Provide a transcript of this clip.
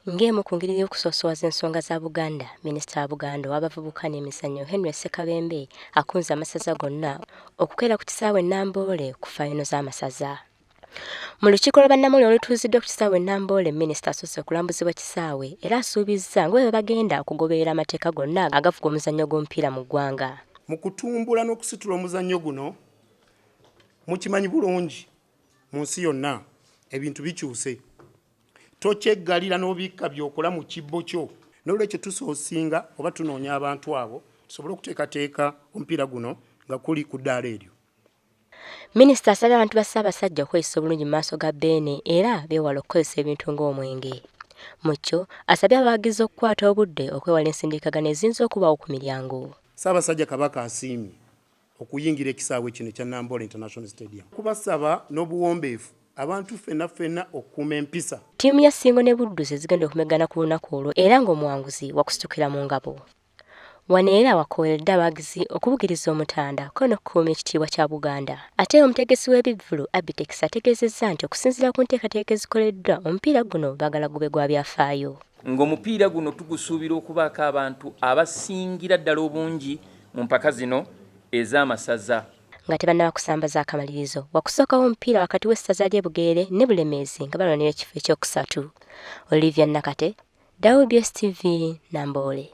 Ng'emu ku ngeri y'okusoosowaza ensonga za Buganda, Minisita wa Buganda w'abavubuka n'emizannyo Henry Ssekabembe akunze amasaza gonna okukeera ku kisaawe Namboole ku fayino z'amasaza. Mu lukiiko lwa bannamawulire olutuuziddwa ku kisaawe Namboole, Minisita asoose okulambuzibwa kisaawe era asuubizza nga bwe bagenda okugoberera amateeka gonna agafuga omuzannyo gw'omupiira mu ggwanga. Mu kutumbula n'okusitula omuzannyo guno, mukimanyi bulungi mu nsi yonna ebintu bikyuse. Tokyeggalira n'obikka by'okola mu kibbo kyo. N'olwekyo tusoosinga oba tunoonya abantu abo tusobole okuteekateeka omupiira guno nga kuli ku ddaala eryo. Minisita asabye abantu ba Ssaabasajja okweyisa obulungi mu maaso ga Beene era beewala okukozesa ebintu ng'omwenge. Mu kyo asabye abawagizi okukwata obudde okwewala ensindiikagano eziyinza okubaawo ku miryango. Ssaabasajja Kabaka asiimye okuyingira ekisaawe kino ekya Namboole International Stadium. Kubasaba n'obuwombeefu abantu ffenna okukuuma empisa. Ttiimu ya Ssingo ne Budduzi zigenda okumeggana ku lunaku olwo era ng'omuwanguzi wakusitukira mu ngabo. Wano era wakooweredde abawagizi okubugiriza omutanda ko n'okukuuma ekitiibwa kya Buganda. Ate omutegesi w'ebivvulu Abitex ategeezezza nti okusinziira ku nteekateeka ezikoleddwa omupiira guno baagala gube gwa byafaayo. Ng'omupiira guno tugusuubira okubaako abantu abasingira ddala obungi mu mpaka zino ez'amasaza. Nga tebannaba kusambaza akamalirizo wakusookawo omupiira wakati w'essaza ly'e Bugerere ne Bulemeezi nga balwanira ekifo ekyokusatu. Olivia Nakate, WBS TV, Namboole.